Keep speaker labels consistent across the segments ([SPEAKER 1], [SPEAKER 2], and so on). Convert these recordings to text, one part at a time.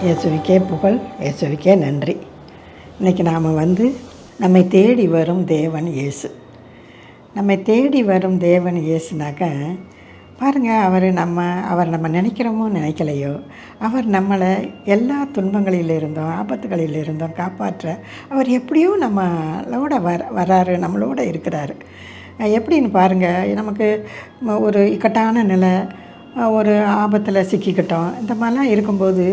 [SPEAKER 1] இயேசுவுக்கே புகழ், இயேசுவுக்கே நன்றி. இன்றைக்கி நாம் நம்மை தேடி வரும் தேவன் இயேசு. நம்மை தேடி வரும் தேவன் இயேசுனாக்க பாருங்கள், அவர் நம்ம நினைக்கிறோமோ நினைக்கலையோ, அவர் நம்மளை எல்லா துன்பங்களிலிருந்தும் ஆபத்துகளிலிருந்தும் காப்பாற்ற அவர் எப்படியோ நம்மளோட வராரு, நம்மளோட இருக்கிறாரு. எப்படின்னு பாருங்கள், நமக்கு ஒரு இக்கட்டான நிலை, ஒரு ஆபத்தில் சிக்கிக்கிட்டோம், இந்த மாதிரிலாம் இருக்கும்போது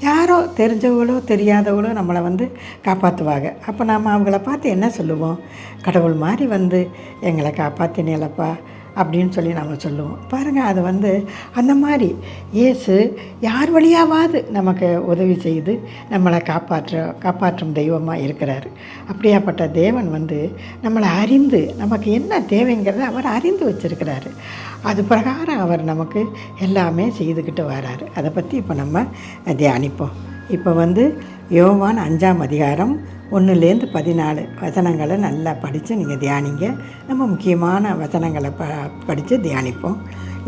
[SPEAKER 1] யாரோ தெரிஞ்சவங்களோ தெரியாதவங்களோ நம்மளை காப்பாற்றுவாங்க. அப்போ நாம் அவங்கள பார்த்து என்ன சொல்லுவோம்? கடவுள் மாதிரி எங்களை காப்பாற்றினேலப்பா அப்படின்னு சொல்லி நம்ம சொல்லுவோம். பாருங்கள், அது அந்த மாதிரி இயேசு யார் வழியாவது நமக்கு உதவி செய்து நம்மளை காப்பாற்றும் தெய்வமாக இருக்கிறார். அப்படியாப்பட்ட தேவன் நம்மளை அறிந்து நமக்கு என்ன தேவைங்கிறத அவர் அறிந்து வச்சிருக்கிறாரு. அது பிரகாரம் அவர் நமக்கு எல்லாமே செய்துக்கிட்டு வராரு. அதை பற்றி இப்போ நம்ம தியானிப்போம். இப்போ யோவான் 5ஆம் அதிகாரம் 1-14 வசனங்களை நல்லா படித்து நீங்கள் தியானிங்க. நம்ம முக்கியமான வசனங்களை படித்து தியானிப்போம்.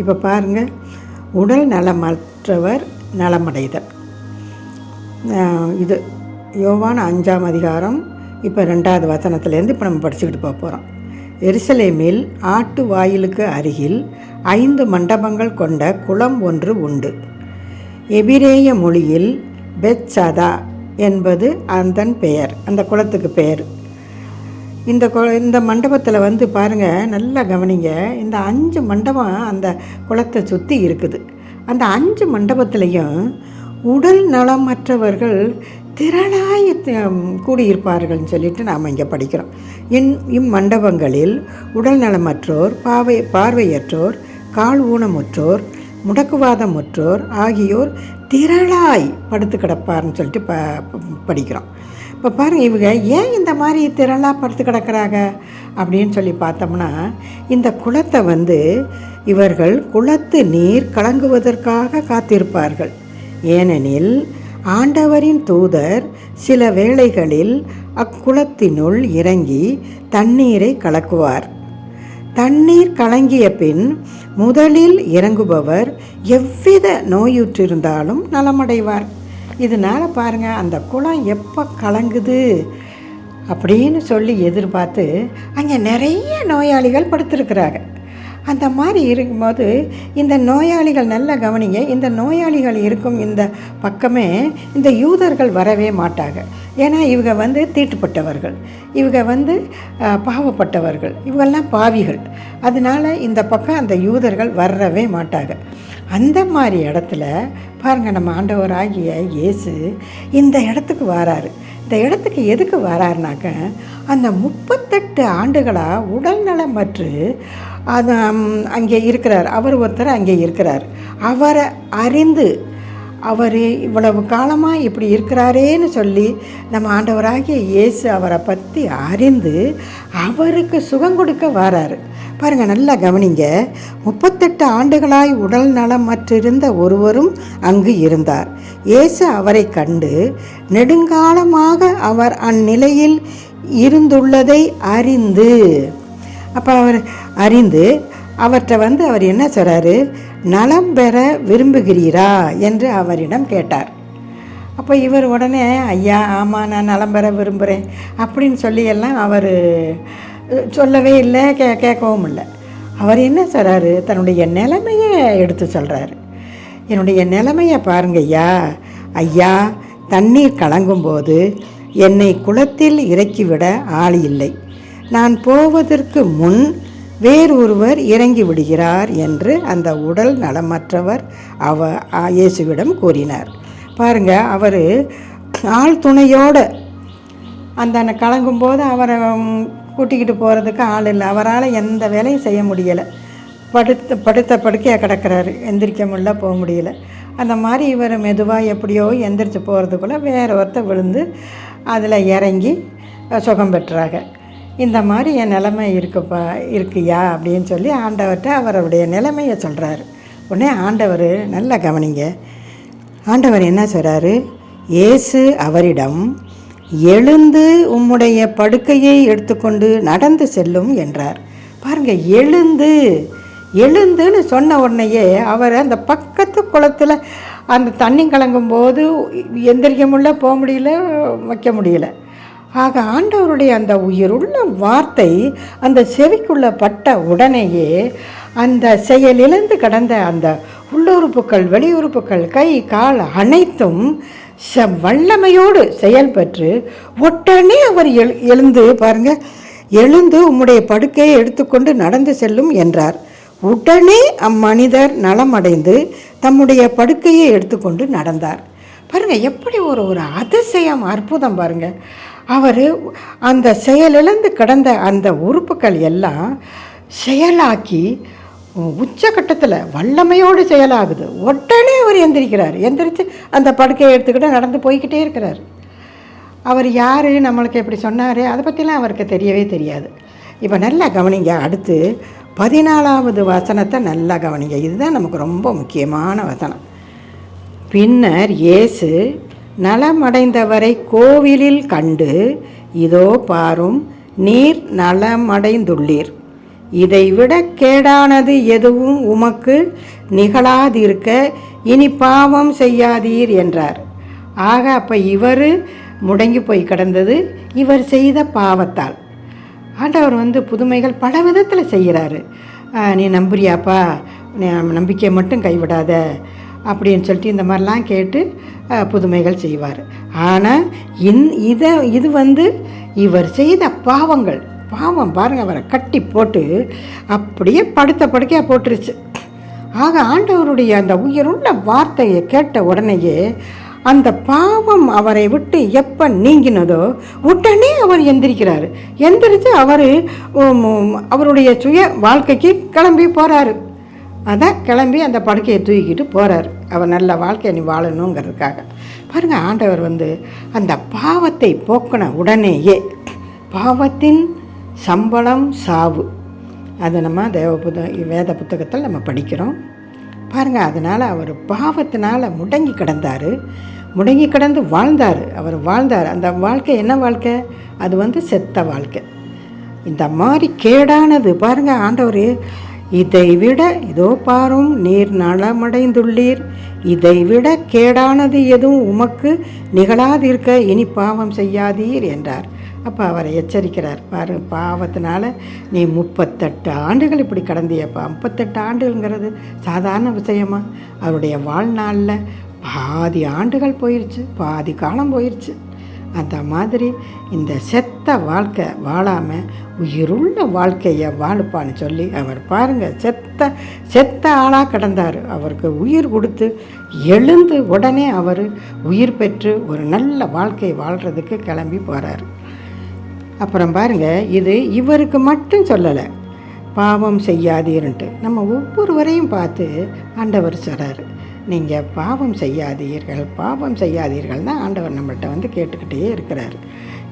[SPEAKER 1] இப்போ பாருங்கள், உடல் நலமற்றவர் நலமடைதல். இது யோவான் 5ஆம் அதிகாரம் இப்போ 2வது வசனத்துலேருந்து இப்போ நம்ம படிச்சுக்கிட்டு போகிறோம். எருசலேமில் ஆட்டு வாயிலுக்கு அருகில் 5 மண்டபங்கள் கொண்ட குளம் ஒன்று உண்டு. எபிரேய மொழியில் பெத்சதா என்பது அதன் பெயர், அந்த குளத்துக்கு பெயர். இந்த மண்டபத்தில் பாருங்கள், நல்லா கவனிங்க. இந்த 5 மண்டபம் அந்த குளத்தை சுற்றி இருக்குது. அந்த 5 மண்டபத்துலேயும் உடல் நலமற்றவர்கள் திரளாய் கூடியிருப்பார்கள்னு சொல்லிட்டு நாம் இங்கே படிக்கிறோம். இம்மண்டபங்களில் உடல் நலமற்றோர், பார்வையற்றோர், கால் ஊனமுற்றோர், முடக்குவாதமுற்றோர் ஆகியோர் திரளாய் படுத்து கிடப்பார்னு சொல்லிட்டு படிக்கிறோம். இப்போ பாருங்கள், இவங்க ஏன் இந்த மாதிரி திரளாக படுத்து கிடக்கிறாங்க அப்படின்னு சொல்லி பார்த்தோம்னா, இந்த குளத்தை இவர்கள் குளத்து நீர் கலங்குவதற்காக காத்திருப்பார்கள். ஏனெனில் ஆண்டவரின் தூதர் சில வேளைகளில் அக்குளத்தினுள் இறங்கி தண்ணீரை கலக்குவார். தண்ணீர் கலங்கிய பின் முதலில் இறங்குபவர் எவ்வித நோயுற்றிருந்தாலும் நலமடைவார். இதனால் பாருங்கள், அந்த குளம் எப்போ கலங்குது அப்படின்னு சொல்லி எதிர்பார்த்து அங்கே நிறைய நோயாளிகள் படுத்திருக்கிறாங்க. அந்த மாதிரி இருக்கும்போது இந்த நோயாளிகள் நல்லா கவனிங்க, இந்த நோயாளிகள் இருக்கும் இந்த பக்கமே இந்த யூதர்கள் வரவே மாட்டாங்க. ஏன்னா இவங்க தீட்டுப்பட்டவர்கள், இவங்க பாவப்பட்டவர்கள், இவங்கெல்லாம் பாவிகள். அதனால் இந்த பக்கம் அந்த யூதர்கள் வரவே மாட்டாங்க. அந்த மாதிரி இடத்துல பாருங்கள், நம்ம ஆண்டவராகிய இயேசு இந்த இடத்துக்கு வராரு. இந்த இடத்துக்கு எதுக்கு வராருனாக்க, அந்த 38 ஆண்டுகளாக உடல் நலமற்று அது அங்கே இருக்கிறார். அவர் ஒருத்தர் அங்கே இருக்கிறார். அவரை அறிந்து அவர் இவ்வளவு காலமாக இப்படி இருக்கிறாரேன்னு சொல்லி நம்ம ஆண்டவராகிய இயேசு அவரை பற்றி அறிந்து அவருக்கு சுகம் கொடுக்க வராரு. பாருங்கள், நல்லா கவனிங்க. 38 ஆண்டுகளாய் உடல் நலமற்றிருந்த ஒருவரும் அங்கு இருந்தார். இயேசு அவரை கண்டு நெடுங்காலமாக அவர் அந்நிலையில் இருந்துள்ளதை அறிந்து, அப்போ அவர் அறிந்து அவர்கிட்ட அவர் என்ன சொல்கிறாரு? நலம் பெற விரும்புகிறீரா என்று அவரிடம் கேட்டார். அப்போ இவர் உடனே, ஐயா ஆமாம், நான் நலம் பெற விரும்புகிறேன் அப்படின்னு சொல்லி எல்லாம் அவர் சொல்லவே இல்லை, கேட்கவும் இல்லை. அவர் என்ன சொல்கிறாரு? தன்னுடைய நிலைமையை எடுத்து சொல்கிறாரு. என்னுடைய நிலைமையை பாருங்க ஐயா, தண்ணீர் கலங்கும்போது என்னை குளத்தில் இறக்கிவிட ஆள் இல்லை. நான் போவதற்கு முன் வேறொருவர் இறங்கி விடுகிறார் என்று அந்த உடல் நலமற்றவர் இயேசுவிடம் கூறினார். பாருங்கள், அவர் ஆள் துணையோடு அந்த கலங்கும்போது அவரை கூட்டிக்கிட்டு போகிறதுக்கு ஆள் இல்லை. அவரால் எந்த வேலையும் செய்ய முடியலை. படுத்த படுக்கையாக கிடக்கிறாரு, எந்திரிக்க முடியல, போக முடியல. அந்த மாதிரி இவர் மெதுவாக எப்படியோ எந்திரிச்சு போகிறதுக்குள்ளே வேற ஒருத்தர் விழுந்து அதில் இறங்கி சுகம் பெற்றாங்க. இந்த மாதிரி என் நிலைமை இருக்குயா அப்படின்னு சொல்லி ஆண்டவர்கிட்ட அவருடைய நிலைமையை சொல்கிறாரு. உடனே ஆண்டவர் நல்லா கவனிங்க, ஆண்டவர் என்ன சொல்கிறாரு? இயேசு அவரிடம், எழுந்து உம்முடைய படுக்கையை எடுத்துக்கொண்டு நடந்து செல்லும் என்றார். பாருங்கள், எழுந்து எழுந்துன்னு சொன்ன உடனேயே அவர் அந்த பக்கத்து குளத்தில் அந்த தண்ணி கலங்கும்போது எந்திரிக்க முடியல, போக முடியல, வைக்க முடியல. ஆக ஆண்டவருடைய அந்த உயிருள்ள வார்த்தை அந்த செவிக்குள்ளே பட்ட உடனேயே அந்த செயலிழந்து கடந்த அந்த உள்ளுறுப்புக்கள், வெளியுறுப்புக்கள், கை கால் அனைத்தும் வல்லமையோடு செயல்பெற்று உடனே அவர் எழுந்து பாருங்க, எழுந்து உம்முடைய படுக்கையை எடுத்துக்கொண்டு நடந்து செல்லும் என்றார். உடனே அம்மனிதர் நலமடைந்து தம்முடைய படுக்கையை எடுத்துக்கொண்டு நடந்தார். பாருங்க, எப்படி ஒரு அதிசயம், அற்புதம் பாருங்க. அவர் அந்த செயலிழந்து கிடந்த அந்த உறுப்புகள் எல்லாம் செயலாக்கி உச்சகட்டத்தில் வல்லமையோடு செயலாகுது. உடனே அவர் எந்திரிச்சு அந்த படுக்கையை எடுத்துக்கிட்டு நடந்து போய்கிட்டே இருக்கிறார். அவர் யார், நம்மளுக்கு எப்படி சொன்னார், அதை பற்றிலாம் அவருக்கு தெரியவே தெரியாது. இப்போ நல்லா கவனிங்க, அடுத்து 14வது வசனத்தை நல்லா கவனிங்க. இதுதான் நமக்கு ரொம்ப முக்கியமான வசனம். பின்னர் இயேசு நலமடைந்தவரை கோவிலில் கண்டு, இதோ பாரும், நீர் நலமடைந்துள்ளீர், இதைவிட கேடானது எதுவும் உமக்கு நிகழாதிருக்க இனி பாவம் செய்யாதீர் என்றார். ஆக அப்போ இவர் முடங்கி போய் கிடந்தது இவர் செய்த பாவத்தால். ஆண்டவர் புதுமைகள் பல விதத்தில் செய்கிறாரு. நீ நம்புறியாப்பா, நம்பிக்கையை மட்டும் கைவிடாத அப்படின்னு சொல்லிட்டு இந்த மாதிரிலாம் கேட்டு புதுமைகள் செய்வார். ஆனால் இது இவர் செய்த பாவம் பாருங்கள், அவரை கட்டி போட்டு அப்படியே படுக்கையாக போட்டுருச்சு. ஆக ஆண்டவருடைய அந்த உயிருள்ள வார்த்தையை கேட்ட உடனேயே அந்த பாவம் அவரை விட்டு எப்போ நீங்கினதோ உடனே அவர் எந்திரிக்கிறார். எந்திரிச்சு அவருடைய சுய வாழ்க்கைக்கு கிளம்பி போகிறாரு. அதான் கிளம்பி அந்த படுக்கையை தூக்கிட்டு போகிறார். அவர் நல்ல வாழ்க்கையை நீ வாழணுங்கிறதுக்காக. பாருங்கள், ஆண்டவர் அந்த பாவத்தை போக்கின உடனேயே, பாவத்தின் சம்பளம் சாவு, அதை நம்ம வேத புத்தகத்தில் நம்ம படிக்கிறோம் பாருங்கள். அதனால் அவர் பாவத்தினால் முடங்கி கிடந்து வாழ்ந்தார். அவர் வாழ்ந்தார். அந்த வாழ்க்கை என்ன வாழ்க்கை? அது செத்த வாழ்க்கை. இந்த மாதிரி கேடானது பாருங்கள், ஆண்டவர் இதைவிட, இதோ பாரும், நீர் நலமடைந்துள்ளீர், இதைவிட கேடானது எதுவும் உமக்கு நிகழாதிருக்க இனி பாவம் செய்யாதீர் என்றார். அப்போ அவரை எச்சரிக்கிறார். பாரு, பாவத்தினால நீ 38 ஆண்டுகள் இப்படி கடந்தியப்பா. 38 ஆண்டுகள்ங்கிறது சாதாரண விஷயமா? அவருடைய வாழ்நாளில் பாதி ஆண்டுகள் போயிடுச்சு, பாதி காலம் போயிடுச்சு. அந்த மாதிரி இந்த செத்த வாழ்க்கை வாழாமல் உயிருள்ள வாழ்க்கையை வாழுப்பான்னு சொல்லி அவர் பாருங்கள், செத்த ஆளாக கிடந்தார். அவருக்கு உயிர் கொடுத்து எழுந்து உடனே அவர் உயிர் பெற்று ஒரு நல்ல வாழ்க்கை வாழ்கிறதுக்கு கிளம்பி போகிறார். அப்புறம் பாருங்கள், இது இவருக்கு மட்டும் சொல்லலை, பாவம் செய்யாதீர்ன்ட்டு நம்ம ஒவ்வொருவரையும் பார்த்து ஆண்டவர் சொல்கிறார், நீங்கள் பாவம் செய்யாதீர்கள் தான் ஆண்டவர் நம்மள்கிட்ட கேட்டுக்கிட்டே இருக்கிறார்.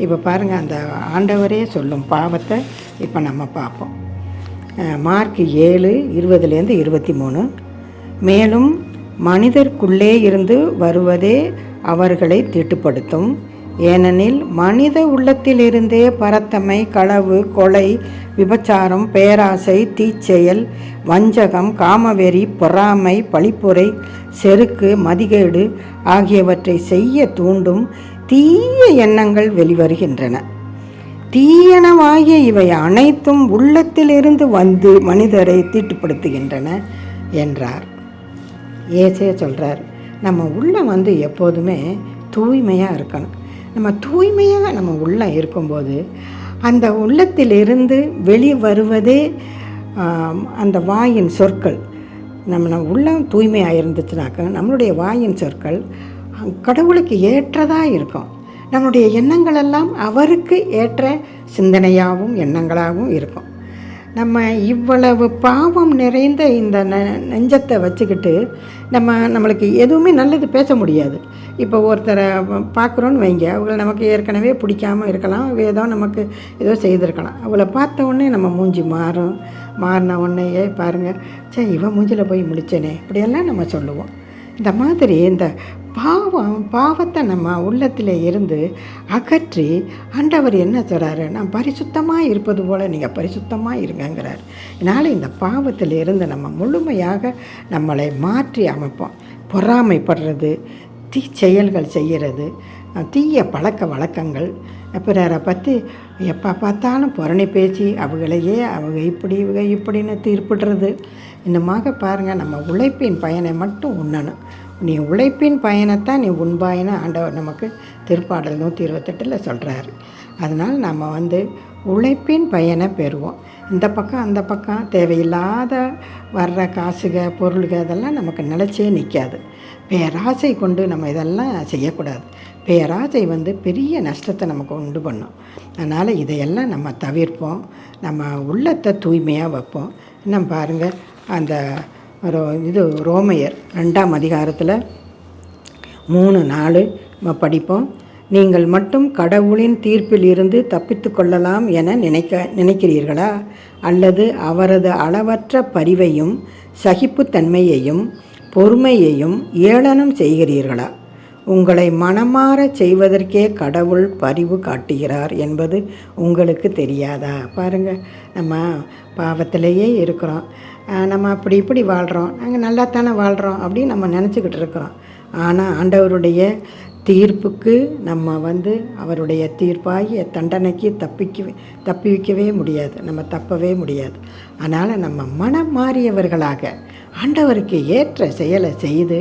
[SPEAKER 1] இப்போ பாருங்கள், அந்த ஆண்டவரே சொல்லும் பாவத்தை இப்போ நம்ம பார்ப்போம். மார்க் 7:20-23. மேலும் மனிதருக்குள்ளே இருந்து வருவதே அவர்களை தீட்டுப்படுத்தும். ஏனெனில் மனித உள்ளத்திலிருந்தே பரத்தமை, களவு, கொலை, விபச்சாரம், பேராசை, தீச்செயல், வஞ்சகம், காமவெறி, பொறாமை, பழிப்புரை, செருக்கு, மதிகேடு ஆகியவற்றை செய்ய தூண்டும் தீய எண்ணங்கள் வெளிவருகின்றன. தீயனவாகிய இவை அனைத்தும் உள்ளத்திலிருந்து வந்து மனிதரை தீட்டுப்படுத்துகின்றன என்றார். ஏசே சொல்கிறார், நம்ம உள்ளம் எப்போதுமே தூய்மையாக இருக்கணும். நம்ம உள்ளம் இருக்கும்போது அந்த உள்ளத்திலிருந்து வெளிவருவதே அந்த வாயின் சொற்கள். நம்ம உள்ளம் தூய்மையாக இருந்துச்சுனாக்க நம்மளுடைய வாயின் சொற்கள் கடவுளுக்கு ஏற்றதாக இருக்கும். நம்முடைய எண்ணங்களெல்லாம் அவருக்கு ஏற்ற சிந்தனையாகவும் எண்ணங்களாகவும் இருக்கும். நம்ம இவ்வளவு பாவம் நிறைந்த இந்த நெஞ்சத்தை வச்சுக்கிட்டு நம்மளுக்கு எதுவுமே நல்லது பேச முடியாது. இப்போ ஒருத்தரை பார்க்குறோன்னு வைங்க, அவங்கள நமக்கு ஏற்கனவே பிடிக்காமல் இருக்கலாம், ஏதோ நமக்கு ஏதோ செய்திருக்கலாம். அவளை பார்த்த உடனே நம்ம மூஞ்சி மாறின உடனேயே பாருங்கள், சரி இவன் மூஞ்சில் போய் முடிச்சேனே, இப்படியெல்லாம் நம்ம சொல்லுவோம். இந்த மாதிரி இந்த பாவத்தை நம்ம உள்ளத்தில் இருந்து அகற்றி ஆண்டவர் என்ன சொல்கிறாரு, நான் பரிசுத்தமாக இருப்பது போல் நீங்கள் பரிசுத்தமாக இருங்கங்கிறார். இதனால் இந்த பாவத்தில் இருந்து நம்ம முழுமையாக நம்மளை மாற்றி அமைப்போம். பொறாமைப்படுறது, செயல்கள் செய்கிறது, தீய பழக்க வழக்கங்கள், பிறரை பற்றி எப்போ பார்த்தாலும் புரணி பேச்சு, அவங்க இப்படி இவங்க இப்படின்னு தீர்ப்பிடுறது. இன்னமாக பாருங்கள், நம்ம உழைப்பின் பயனை மட்டும் உண்ணணும். நீ உழைப்பின் பயனைத்தான் நீ உண்பாயின்னு ஆண்டவர் நமக்கு திருப்பாடல் 128 சொல்கிறாரு. அதனால் நம்ம உழைப்பின் பயனை பெறுவோம். இந்த பக்கம் அந்த பக்கம் தேவையில்லாத வர்ற காசுக பொருளுக இதெல்லாம் நமக்கு நிலச்சே நிற்காது. பேராசை கொண்டு நம்ம இதெல்லாம் செய்யக்கூடாது. பேராசை பெரிய நஷ்டத்தை நமக்கு உண்டு பண்ணும். அதனால் இதையெல்லாம் நம்ம தவிர்ப்போம். நம்ம உள்ளத்தை தூய்மையாக வைப்போம். இன்னும் பாருங்கள், அந்த ரோமையர் 2ஆம் அதிகாரத்தில் 3-4 நம்ம படிப்போம். நீங்கள் மட்டும் கடவுளின் தீர்ப்பில் இருந்து தப்பித்து கொள்ளலாம் என நினைக்கிறீர்களா? அல்லது அவரது அளவற்ற பரிவையும் சகிப்புத்தன்மையையும் பொறுமையையும் ஏளனம் செய்கிறீர்களா? உங்களை மனமாற செய்வதற்கே கடவுள் பரிவு காட்டுகிறார் என்பது உங்களுக்கு தெரியாதா? பாருங்கள், நம்ம பாவத்திலேயே இருக்கிறோம், நம்ம அப்படி இப்படி வாழ்கிறோம், நாங்கள் நல்லாத்தானே வாழ்கிறோம் அப்படின்னு நம்ம நினச்சிக்கிட்டு இருக்கிறோம். ஆனால் ஆண்டவருடைய தீர்ப்புக்கு நம்ம அவருடைய தீர்ப்பாகிய தண்டனைக்கு தப்பி வைக்கவே முடியாது, நம்ம தப்பவே முடியாது. அதனால் நம்ம மனம் மாறியவர்களாக ஆண்டவருக்கு ஏற்ற செயலை செய்து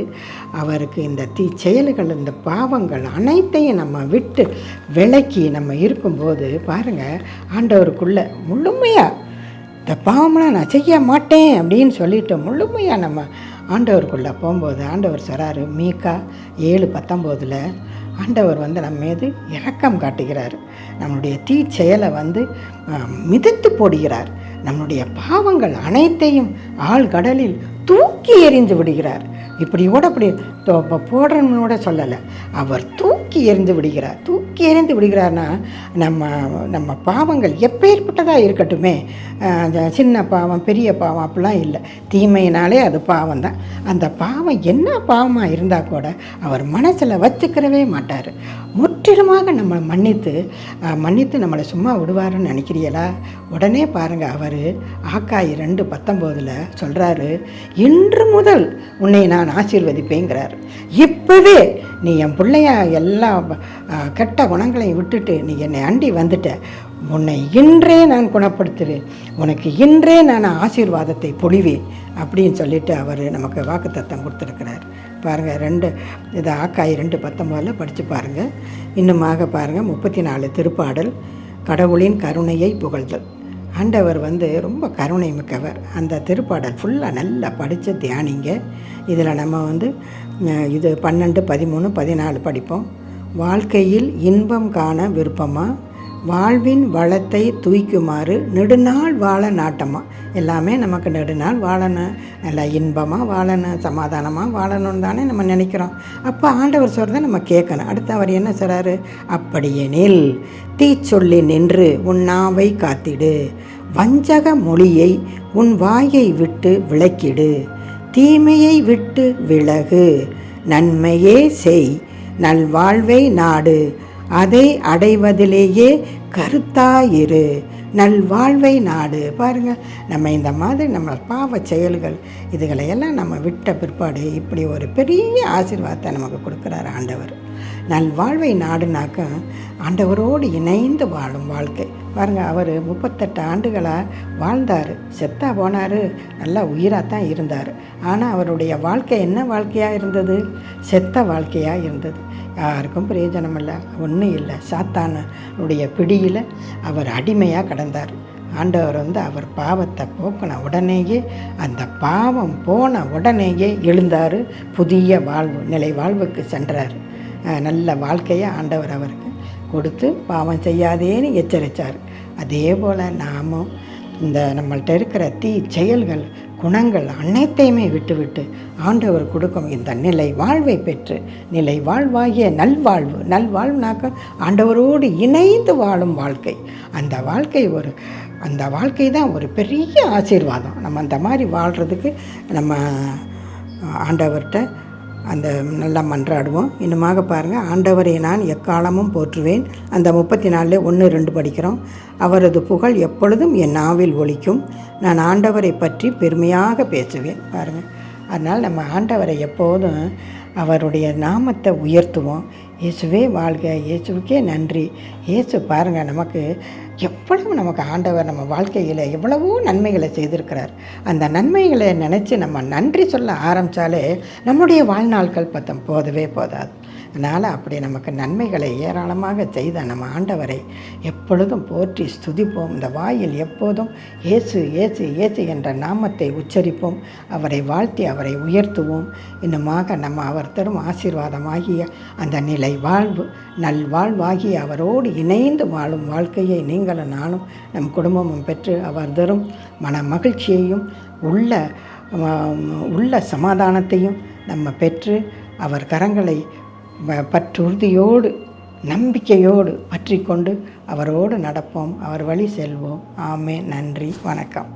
[SPEAKER 1] அவருக்கு இந்த செயல்கள், இந்த பாவங்கள் அனைத்தையும் நம்ம விட்டு விலக்கி நம்ம இருக்கும்போது பாருங்கள், ஆண்டவருக்குள்ளே முழுமையாக இந்த பாவம்லாம் நான் செய்ய மாட்டேன் அப்படின்னு சொல்லிட்டு முழுமையாக நம்ம ஆண்டவருக்குள்ளே போகும்போது ஆண்டவர் சொல்கிறாரு, மீகா 7:19 ஆண்டவர் நம்ம மீது இரக்கம் காட்டுகிறார். நம்மளுடைய செயலை மிதித்து போடுகிறார். நம்முடைய பாவங்கள் அனைத்தையும் ஆழ்கடலில் தூக்கி எறிந்து விடுகிறார். இப்படி கூட அப்படி போடுறன்னு கூட சொல்லலை, அவர் தூக்கி எறிந்து விடுகிறார். தூக்கி எறிந்து விடுகிறார்னா நம்ம பாவங்கள் எப்பேற்பட்டதாக இருக்கட்டுமே, சின்ன பாவம் பெரிய பாவம் அப்படிலாம் இல்லை. தீமையினாலே அது பாவம் தான். அந்த பாவம் என்ன பாவமாக இருந்தால் கூட அவர் மனசில் வச்சுக்கிறவே மாட்டார். முற்றிலுமாக நம்மளை மன்னித்து நம்மளை சும்மா விடுவாருன்னு நினைக்கிறீங்களா? உடனே பாருங்கள், அவர் ஆக்காய் 2:19 சொல்கிறாரு, இன்று முதல் உன்னை நான் ஆசீர்வதிப்பேங்கிறார். இப்போவே நீ என் பிள்ளையா எல்லா கெட்ட குணங்களையும் விட்டுட்டு நீ என்னை அண்டி வந்துட்ட, உன்னை இன்றே நான் குணப்படுத்துவேன், உனக்கு இன்றே நான் ஆசீர்வாதத்தை பொழிவேன் அப்படின்னு சொல்லிட்டு அவர் நமக்கு வாக்குத்தத்தம் கொடுத்துருக்கிறார். பாருங்கள், இது ஆக்காய் 2:19 படித்து பாருங்கள். இன்னுமாக பாருங்கள், 34 திருப்பாடல் கடவுளின் கருணையை புகழ்தல். ஆண்டவர் ரொம்ப கருணை மிக்கவர். அந்த திருப்பாடல் ஃபுல்லாக நல்லா படித்து தியானிங்க. இதில் நம்ம இது 12, 13, 14 படிப்போம். வாழ்க்கையில் இன்பம் காண விருப்பமாக, வாழ்வின் வளத்தை தூய்க்குமாறு நெடுநாள் வாழ நாட்டமாக. எல்லாமே நமக்கு நெடுநாள் வாழணும், நல்லா இன்பமாக வாழணும், சமாதானமாக வாழணும்னு தானே நம்ம நினைக்கிறோம். அப்போ ஆண்டவர் சொல்கிறத நம்ம கேட்கணும். அடுத்து அவர் என்ன சொல்கிறாரு, அப்படியெனில் தீச்சொல்லி நின்று உன் நாவை காத்திடு, வஞ்சக மொழியை உன் வாயை விட்டு விலக்கிடு, தீமையை விட்டு விலகு, நன்மையே செய், நல்வாழ்வை நாடு, அதை அடைவதிலேயே கருத்தாயிரு, நல்வாழ்வை நாடு. பாருங்கள், நம்ம இந்த மாதிரி நம்ம பாவ செயல்கள் இதுகளையெல்லாம் நம்ம விட்ட பிற்பாடு இப்படி ஒரு பெரிய ஆசீர்வாதத்தை நமக்கு கொடுக்குறார் ஆண்டவர். நல்வாழ்வை நாடுனாக்க ஆண்டவரோடு இணைந்து வாழும் வாழ்க்கை. பாருங்கள், அவர் 38 ஆண்டுகளாக வாழ்ந்தார், செத்தா போனார், நல்லா உயிராக தான் இருந்தார். ஆனால் அவருடைய வாழ்க்கை என்ன வாழ்க்கையாக இருந்தது? செத்த வாழ்க்கையாக இருந்தது. யாருக்கும் பிரயோஜனம் இல்லை, ஒன்றும் இல்லை. சாத்தானுடைய பிடியில் அவர் அடிமையாக கிடந்தார். ஆண்டவர் அவர் பாவத்தை போக்கின உடனேயே, அந்த பாவம் போன உடனேயே எழுந்தார், புதிய நிலை வாழ்வுக்கு சென்றார். நல்ல வாழ்க்கையை ஆண்டவர் அவருக்கு கொடுத்து பாவம் செய்யாதேன்னு எச்சரித்தார். அதே போல் நாமும் இந்த நம்மள்கிட்ட இருக்கிற செயல்கள் குணங்கள் அனைத்தையுமே விட்டு ஆண்டவர் கொடுக்கும் இந்த நிலை வாழ்வை பெற்று, நிலை வாழ்வாகிய நல்வாழ்வுனாக்க ஆண்டவரோடு இணைந்து வாழும் வாழ்க்கை. அந்த வாழ்க்கை தான் ஒரு பெரிய ஆசீர்வாதம். நம்ம அந்த மாதிரி வாழ்கிறதுக்கு நம்ம ஆண்டவர்கிட்ட அந்த நல்லா மன்றாடுவோம். இன்னுமாக பாருங்கள், ஆண்டவரை நான் எக்காலமும் போற்றுவேன். அந்த 34 1-2 படிக்கிறோம். அவரது புகழ் எப்பொழுதும் என் நாவில் ஒலிக்கும். நான் ஆண்டவரை பற்றி பெருமையாக பேசுவேன். பாருங்கள், அதனால் நம்ம ஆண்டவரை எப்போதும் அவருடைய நாமத்தை உயர்த்துவோம். இயேசுவே வாழ்க, இயேசுவுக்கே நன்றி. இயேசு பாருங்கள், நமக்கு ஆண்டவர் நம்ம வாழ்க்கையில் எவ்வளவோ நன்மைகளை செய்திருக்கிறார். அந்த நன்மைகளை நினச்சி நம்ம நன்றி சொல்ல ஆரம்பித்தாலே நம்முடைய வாழ்நாட்கள் போதவே போதாது. அதனால் அப்படி நமக்கு நன்மைகளை ஏராளமாக செய்த நம்ம ஆண்டவரை எப்பொழுதும் போற்றி ஸ்துதிப்போம். இந்த வாயில் எப்போதும் இயேசு இயேசு இயேசு என்ற நாமத்தை உச்சரிப்போம். அவரை வாழ்த்தி அவரை உயர்த்துவோம். இன்னுமாக நம்ம அவர் தரும் ஆசீர்வாதமாகிய அந்த நிலை வாழ்வு நல்வாழ்வாகி அவரோடு இணைந்து வாழும் வாழ்க்கையை நீங்களும் நானும் நம் குடும்பமும் பெற்று அவர் தரும் மன மகிழ்ச்சியையும் உள்ள சமாதானத்தையும் நம்ம பெற்று அவர் கரங்களை பற்றுறுதியோடு நம்பிக்கையோடு பற்றி கொண்டு அவரோடு நடப்போம். அவர் வழி செல்வோம். ஆமென். நன்றி. வணக்கம்.